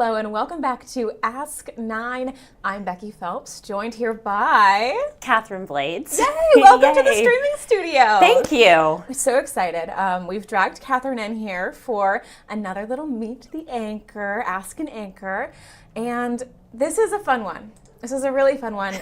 Hello and welcome back to Ask 9. I'm Becky Phelps, joined here by Catherine Blades. Yay! Welcome to the Yay. streaming studio. Thank you. We're so excited. We've dragged Catherine in here for another little Meet the Anchor, Ask an Anchor, and this is a fun one. This is a really fun one,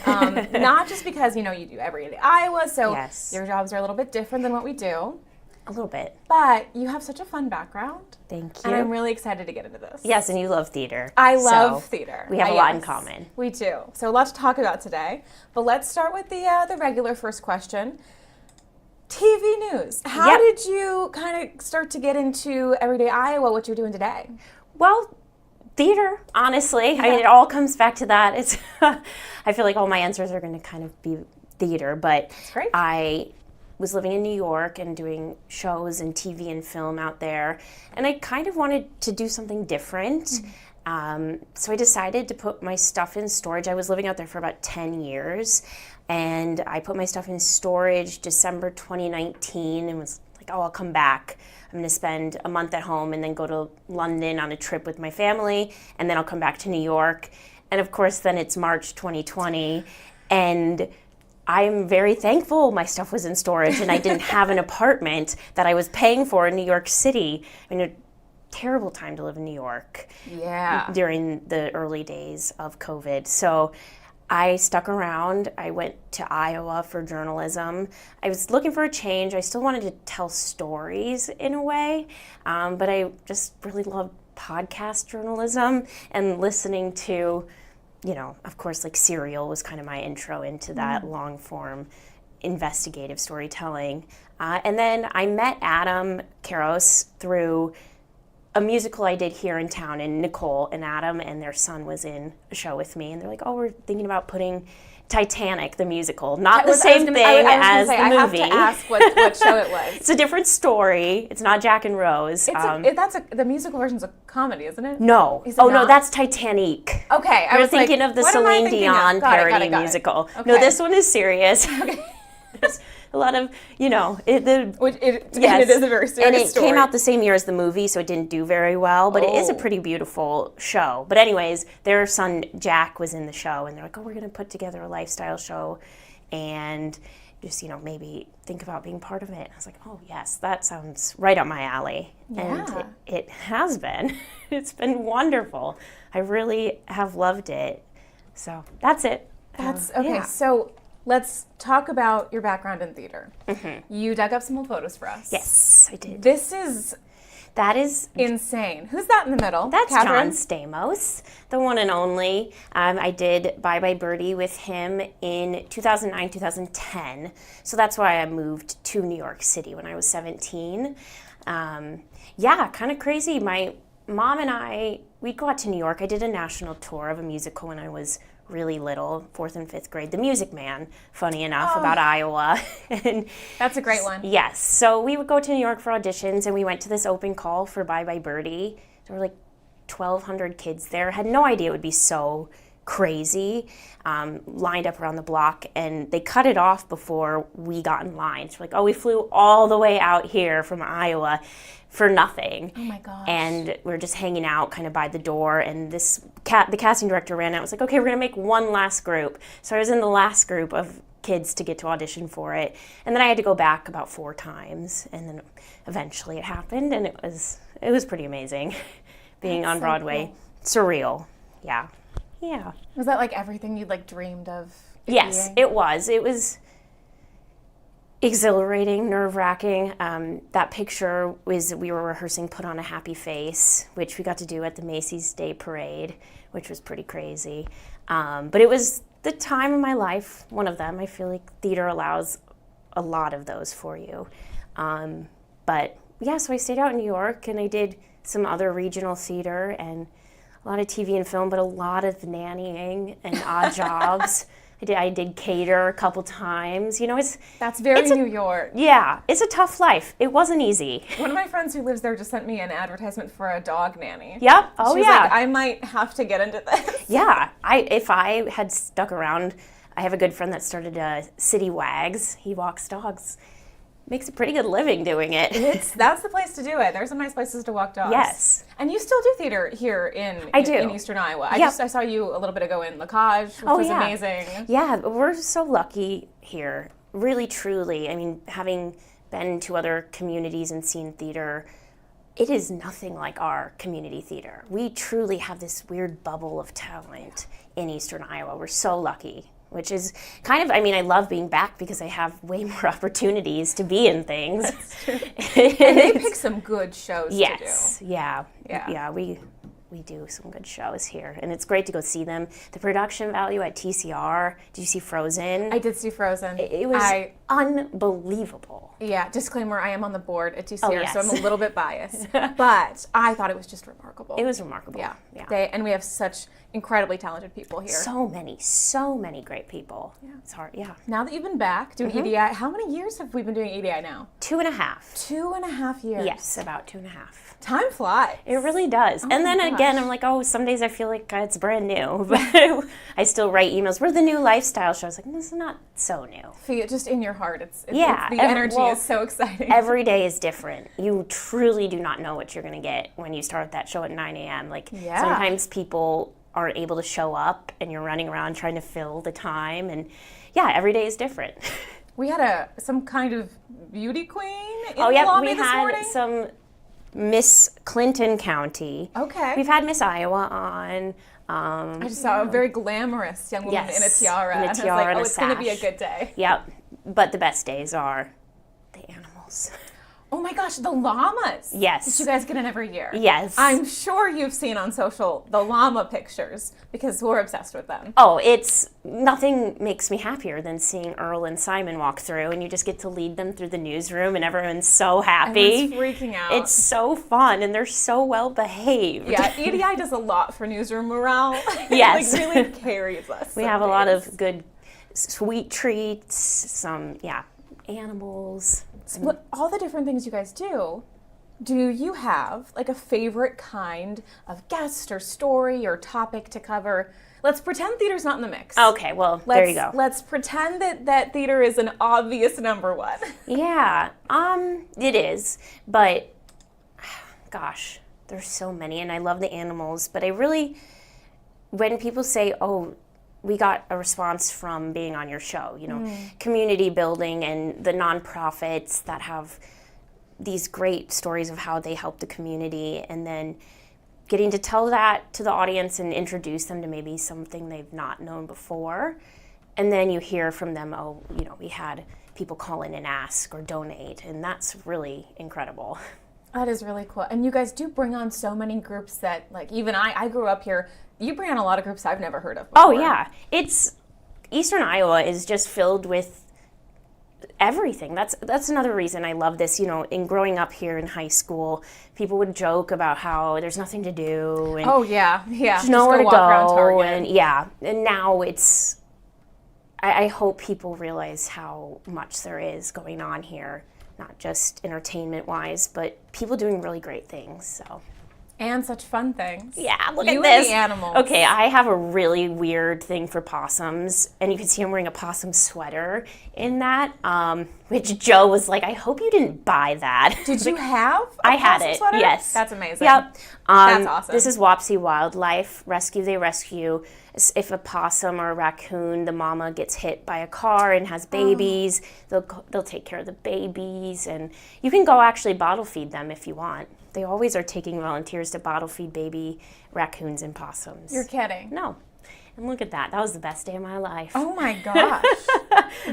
not just because, you do Everyday Iowa, so Yes. Your jobs are a little bit different than what we do, A little bit. but you have such a fun background. Thank you. And I'm really excited to get into this. Yes, and you love theater. I love so theater. We have a lot in Yes, common. We do. So a lot to talk about today. But let's start with the regular first question. TV news. How Yep. did you kind of start to get into Everyday Iowa, what you're doing today? Well, theater, honestly. I mean, it all comes back to that. It's I feel like all my answers are going to kind of be theater, but great. I was living in New York and doing shows and TV and film out there, and I kind of wanted to do something different. So I decided to put my stuff in storage. I was living out there for about 10 years, and I put my stuff in storage December 2019 and was like, oh, I'll come back. I'm going to spend a month at home and then go to London on a trip with my family, and then I'll come back to New York. And of course, then it's March 2020, and I'm very thankful my stuff was in storage and I didn't have an apartment that I was paying for in New York City. I mean, a terrible time to live in New York during the early days of COVID. So I stuck around. I went to Iowa for journalism. I was looking for a change. I still wanted to tell stories in a way, but I just really loved podcast journalism and listening to, of course, like Serial was kind of my intro into that long form investigative storytelling. And then I met Adam Caros through a musical I did here in town, and Nicole and Adam and their son was in a show with me, and they're like, oh, we're thinking about putting Titanic, the musical, not the same thing as the movie. I have to ask what show it was. It's a different story. It's not Jack and Rose. The musical version's a comedy, isn't it? No. Is it no, not? That's Titanic. Okay. You're thinking of the Celine Dion parody musical. Okay. No, this one is serious. Okay. There's a lot of, And it is a very serious and it story. came out the same year as the movie, so it didn't do very well, but it is a pretty beautiful show. But anyways, their son Jack was in the show, and they're like, oh, we're going to put together a lifestyle show and just, maybe think about being part of it. And I was like, oh, yes, that sounds right up my alley. Yeah. And it has been. It's been wonderful. I really have loved it. So that's it. That's okay. Yeah. So let's talk about your background in theater. Mm-hmm. You dug up some old photos for us. Yes, I did. That is Insane. Who's that in the middle? That's Catherine? John Stamos, the one and only. I did Bye Bye Birdie with him in 2009, 2010. So that's why I moved to New York City when I was 17. Kind of crazy. My mom and I, we'd go out to New York. I did a national tour of a musical when I was really little, 4th and 5th grade, The Music Man, funny enough, about Iowa. And That's a great one. yes, so we would go to New York for auditions, and we went to this open call for Bye Bye Birdie. There were like 1,200 kids there. Had no idea it would be so crazy, lined up around the block, and they cut it off before we got in line. So like, oh, we flew all the way out here from Iowa for nothing. Oh my gosh. And we were just hanging out kind of by the door, and the casting director ran out and was like, okay, we're gonna make one last group. So I was in the last group of kids to get to audition for it, and then I had to go back about 4 times, and then eventually it happened, and it was pretty amazing being That's on so Broadway. cool. Surreal. Yeah. Was that like everything you'd like dreamed of? Yes, being? it was. It was exhilarating, nerve-wracking. That picture was, we were rehearsing Put on a Happy Face, which we got to do at the Macy's Day Parade, which was pretty crazy. But it was the time of my life, one of them. I feel like theater allows a lot of those for you. But yeah, so I stayed out in New York, and I did some other regional theater and a lot of TV and film, but a lot of nannying and odd jobs. I did cater a couple times. That's very New York. Yeah, it's a tough life. It wasn't easy. One of my friends who lives there just sent me an advertisement for a dog nanny. Yep. Oh, She was yeah. like, I might have to get into this. Yeah. If I had stuck around, I have a good friend that started City Wags. He walks dogs makes a pretty good living doing it. That's the place to do it. There's some nice places to walk dogs. Yes. And you still do theater here in Eastern Iowa. I saw you a little bit ago in Lacage, which was amazing. Yeah, we're so lucky here. Really, truly. I mean, having been to other communities and seen theater, it is nothing like our community theater. We truly have this weird bubble of talent in Eastern Iowa. We're so lucky. Which is kind of, I mean, I love being back because I have way more opportunities to be in things. That's true. And they pick some good shows to do. Yeah, we do some good shows here. And it's great to go see them. The production value at TCR, did you see Frozen? I did see Frozen. It was unbelievable. Yeah, disclaimer, I am on the board at TCR, so I'm a little bit biased. But I thought it was just remarkable. It was remarkable. Yeah. And we have such incredibly talented people here. So many great people. Yeah. It's hard, Now that you've been back doing EDI, how many years have we been doing EDI now? 2.5. 2.5 years. Yes, about 2.5. Time flies. It really does. And then again, I'm like, some days I feel like it's brand new. But I still write emails. We're the new lifestyle show. I was like, this is not so new. Feel just in your heart. The energy is so exciting. Every day is different. You truly do not know what you're going to get when you start that show at 9 a.m. Sometimes people aren't able to show up and you're running around trying to fill the time. And every day is different. We had some kind of beauty queen in the lobby this morning. We had some Miss Clinton County. Okay. We've had Miss Iowa on. I just saw a very glamorous young woman in a tiara. And a tiara and a it's going to be a good day. Yep. But the best days are the animals. Oh my gosh, the llamas. Yes. That you guys get in every year. Yes. I'm sure you've seen on social the llama pictures because we're obsessed with them. Oh, nothing makes me happier than seeing Earl and Simon walk through and you just get to lead them through the newsroom and everyone's so happy. Everyone's freaking out. It's so fun and they're so well behaved. Yeah, EDI does a lot for newsroom morale. Yes. It really carries us. We have a lot of good sweet treats, some animals. So all the different things you guys do you have a favorite kind of guest or story or topic to cover? Let's pretend theater's not in the mix. Okay, well, there you go. Let's pretend that theater is an obvious number one. Yeah, it is. But, gosh, there's so many, and I love the animals. But when people say, we got a response from being on your show, community building and the nonprofits that have these great stories of how they help the community, and then getting to tell that to the audience and introduce them to maybe something they've not known before. And then you hear from them, we had people call in and ask or donate, and that's really incredible. That is really cool. And you guys do bring on so many groups that, even I grew up here. You bring on a lot of groups I've never heard of before. Oh, yeah. Eastern Iowa is just filled with everything. That's another reason I love this. In growing up here in high school, people would joke about how there's nothing to do. And there's nowhere to walk around go. Target. And now I hope people realize how much there is going on here, not just entertainment-wise, but people doing really great things, so... And such fun things. Yeah, look you at this. And the animals. Okay, I have a really weird thing for possums, and you can see I'm wearing a possum sweater in that, which Joe was like, I hope you didn't buy that. Did you have I had it, sweater? yes. That's amazing. Yep. That's awesome. This is Wapsie Wildlife Rescue. They rescue if a possum or a raccoon, the mama gets hit by a car and has babies, they'll take care of the babies, and you can go actually bottle feed them if you want. They always are taking volunteers to bottle feed baby raccoons and possums. You're kidding. No. And look at that. That was the best day of my life. Oh my gosh.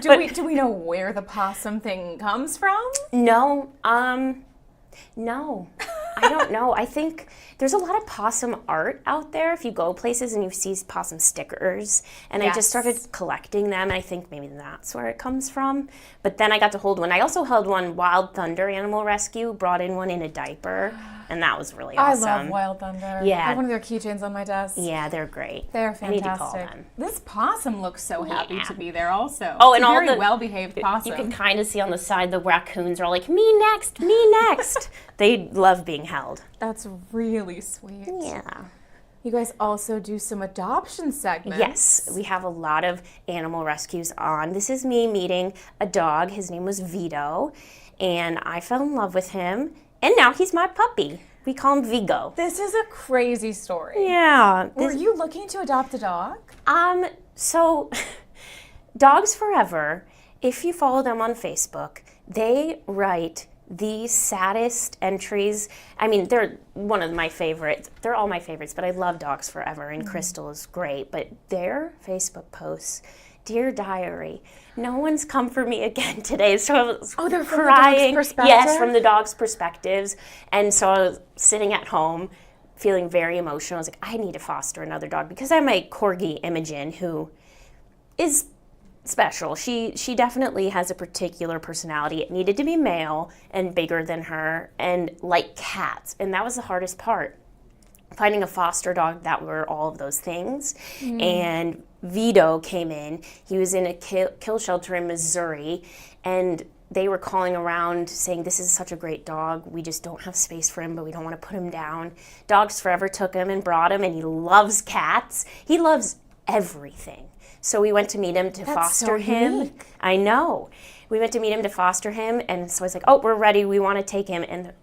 Do we know where the possum thing comes from? No. No. I don't know. I think there's a lot of possum art out there if you go places and you see possum stickers. And I just started collecting them, and I think maybe that's where it comes from. But then I got to hold one. I also held one Wild Thunder Animal Rescue, brought in one in a diaper, and that was really awesome. I love Wild Thunder. Yeah. I have one of their keychains on my desk. Yeah, they're great. They're fantastic. I need to call them. This possum looks so happy to be there also. Oh, it's and a all very the well-behaved possum. You can kind of see on the side the raccoons are all like, me next, me next. They love being held. That's really sweet. Yeah. You guys also do some adoption segments. Yes, we have a lot of animal rescues on. This is me meeting a dog. His name was Vito. and I fell in love with him, and now he's my puppy. We call him Vigo. This is a crazy story. Yeah. Were you looking to adopt a dog? So Dogs Forever, if you follow them on Facebook, they write the saddest entries. I mean, they're one of my favorites. They're all my favorites, but I love Dogs Forever, and Crystal is great. But their Facebook posts, Dear Diary, no one's come for me again today. So I was they're from crying. the dog's perspective? Yes, from the dog's perspectives. And so I was sitting at home feeling very emotional. I was like, I need to foster another dog because I have my corgi Imogen, who is special. She definitely has a particular personality. It needed to be male and bigger than her and like cats. And that was the hardest part, finding a foster dog that were all of those things. And Vito came in. He was in a kill shelter in Missouri, and they were calling around saying, this is such a great dog. We just don't have space for him, but we don't want to put him down. Dogs Forever took him and brought him, and he loves cats. He loves everything. So we went to meet him to foster him. Unique. I know. We went to meet him to foster him, and so I was like, oh, we're ready. We want to take him. And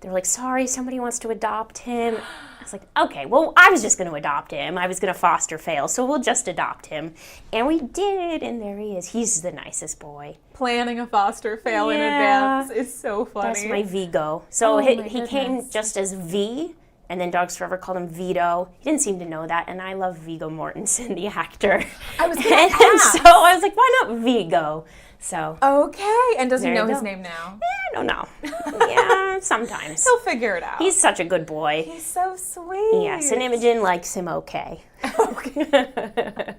they're like, sorry, somebody wants to adopt him. I was like, okay, well, I was just going to adopt him. I was going to foster fail, so we'll just adopt him. And we did, and there he is. He's the nicest boy. Planning a foster fail in Yeah. advance is so funny. That's my Vigo. So Oh, he my came goodness. just as V, and then Dogs Forever called him Vito. He didn't seem to know that, and I love Viggo Mortensen, the actor. I was gonna and ask. so I was like, why not Vigo? So Okay, and does he There know you his go. name now? I don't know. Yeah, sometimes. He'll figure it out. He's such a good boy. He's so sweet. Yes, and Imogen likes him okay. Okay.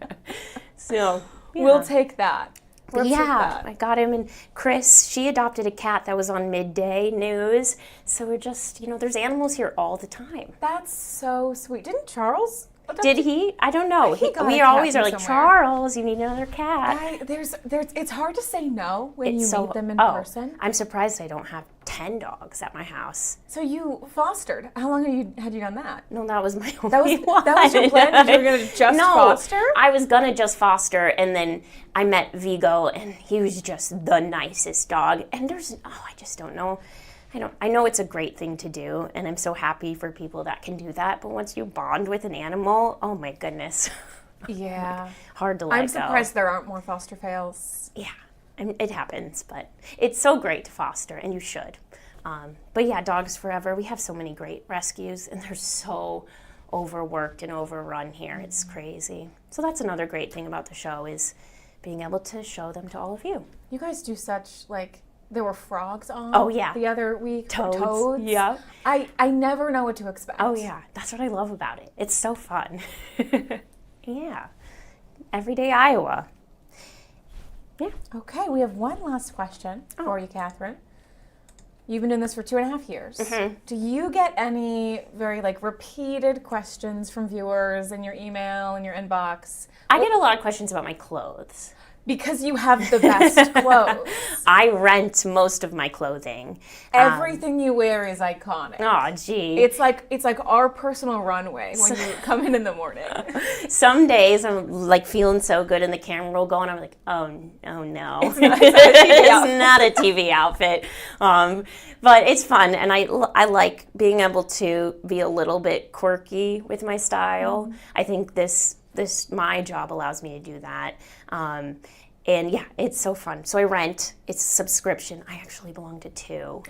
So, yeah. We'll take that. We'll take Yeah, that. I got him. And Chris, she adopted a cat that was on Midday News. So we're just, there's animals here all the time. That's so sweet. Didn't Charles adopt Did he? I don't know. He got a We cat always from are like, somewhere. Charles, you need another cat. There's it's hard to say no when you It's so- meet them in oh, person. I'm surprised I don't have 10 dogs at my house. So you fostered. How long had you done that? No, that was my only That was one. that was your plan? That you were gonna just No, foster? I was gonna just foster, and then I met Vigo, and he was just the nicest dog. And I just don't know. I know it's a great thing to do, and I'm so happy for people that can do that. But once you bond with an animal, oh my goodness, Yeah. hard to let I'm go. surprised there aren't more foster fails. Yeah, it happens, but it's so great to foster, and you should. But yeah, Dogs Forever, we have so many great rescues, and they're so overworked and overrun here. It's crazy. So that's another great thing about the show is being able to show them to all of you. You guys do such there were frogs on. Oh, yeah. The other week. Toads. Yeah. I never know what to expect. Oh yeah, that's what I love about it. It's so fun. Yeah. Everyday Iowa. Yeah. Okay, we have one last question for you, Catherine. You've been doing this for 2.5 years. Mm-hmm. Do you get any very repeated questions from viewers in your email, in your inbox? I get a lot of questions about my clothes. Because you have the best clothes. I rent most of my clothing. Everything you wear is iconic. Oh, gee. It's like our personal runway when you come in the morning. Some days I'm feeling so good and the camera will go and I'm like, oh no. It's not a TV outfit. It's not a TV outfit. But it's fun, and I like being able to be a little bit quirky with my style. Mm-hmm. I think my job allows me to do that. And yeah, it's so fun. So I rent. It's a subscription. I actually belong to 2.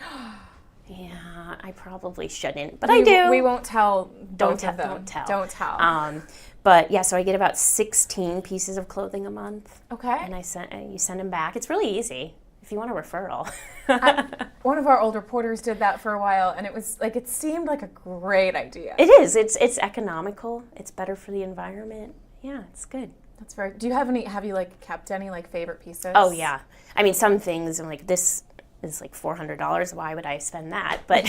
Yeah, I probably shouldn't, but I do. We won't tell both of them. Don't tell. Don't tell. But yeah, so I get about 16 pieces of clothing a month. Okay. And you send them back. It's really easy if you want a referral. One of our old reporters did that for a while, and it was it seemed like a great idea. It is. It's economical. It's better for the environment. Yeah, it's good. That's very. Do you have any? Have you kept any favorite pieces? Oh yeah. I mean, some things I'm like, this is $400. Why would I spend that? But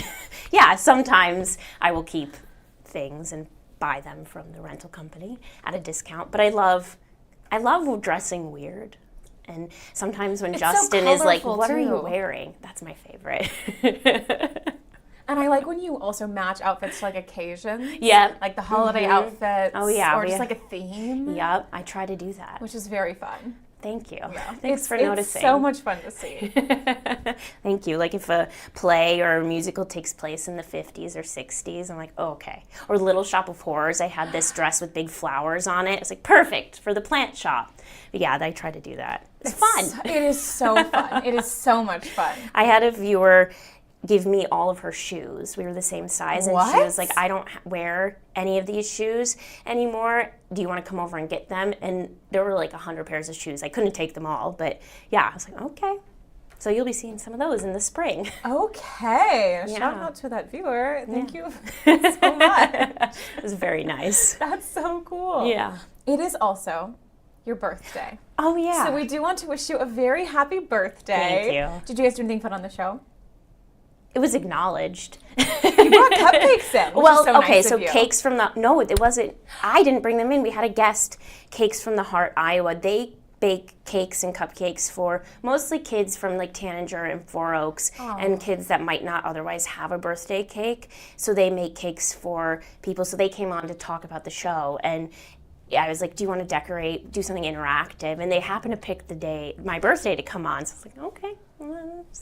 yeah, sometimes I will keep things and buy them from the rental company at a discount. But I love dressing weird. And sometimes when It's Justin so is like, colorful, what are you too. wearing? That's my favorite. And I like when you also match outfits to occasions. Yeah. Like the holiday outfits. Oh, yeah, Or we- just a theme. Yep, I try to do that. Which is very fun. Thank you. Yeah. Thanks for noticing. It's so much fun to see. Thank you. Like if a play or a musical takes place in the 50s or 60s, I'm like, oh, okay. Or Little Shop of Horrors, I had this dress with big flowers on it. It's like perfect for the plant shop. But yeah, I try to do that. It's fun. It is so fun. It is so much fun. I had a viewer give me all of her shoes. We were the same size, and she was like, I don't wear any of these shoes anymore. Do you want to come over and get them? And there were like 100 pairs of shoes. I couldn't take them all, but yeah, I was like, okay. So you'll be seeing some of those in the spring. Okay. Yeah. Shout out to that viewer. Thank you so much. It was very nice. That's so cool. Yeah. It is also your birthday. Oh, yeah. So we do want to wish you a very happy birthday. Thank you. Did you guys do anything fun on the show? It was acknowledged. You brought cupcakes in. Which is so okay, nice so of you. cakes from the, no, it wasn't, I didn't bring them in. We had a guest, Cakes from the Heart, Iowa. They bake cakes and cupcakes for mostly kids from like Tanager and Four Oaks and kids that might not otherwise have a birthday cake. So they make cakes for people. So they came on to talk about the show, and I was like, do you want to decorate, do something interactive? And they happened to pick the day, my birthday, to come on. So I was like, okay.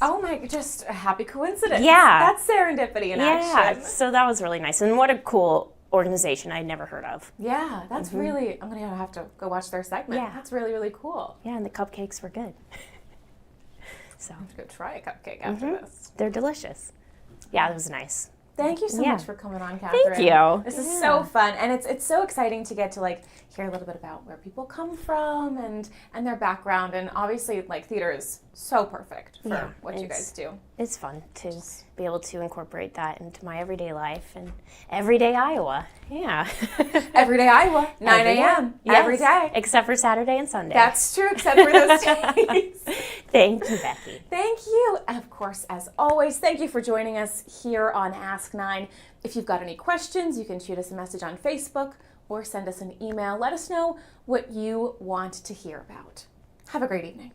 Oh my, just a happy coincidence. Yeah. That's serendipity in Yeah, action. so that was really nice. And what a cool organization I'd never heard of. Yeah, that's really, I'm going to have to go watch their segment. Yeah. That's really, really cool. Yeah, and the cupcakes were good. So I'm going to go try a cupcake after this. they're delicious. Yeah, it was nice. Thank you so Yeah. much for coming on, Catherine. Thank you. This is so fun, and it's so exciting to get to like hear a little bit about where people come from and their background, and obviously like theater is so perfect for what you guys do. It's fun to be able to incorporate that into my everyday life and everyday Iowa. Yeah. Everyday Iowa, 9 a.m. every Yes, day. except for Saturday and Sunday. That's true, except for those days. Thank you, Becky. Thank you. And of course, as always, thank you for joining us here on Ask 9. If you've got any questions, you can shoot us a message on Facebook or send us an email. Let us know what you want to hear about. Have a great evening.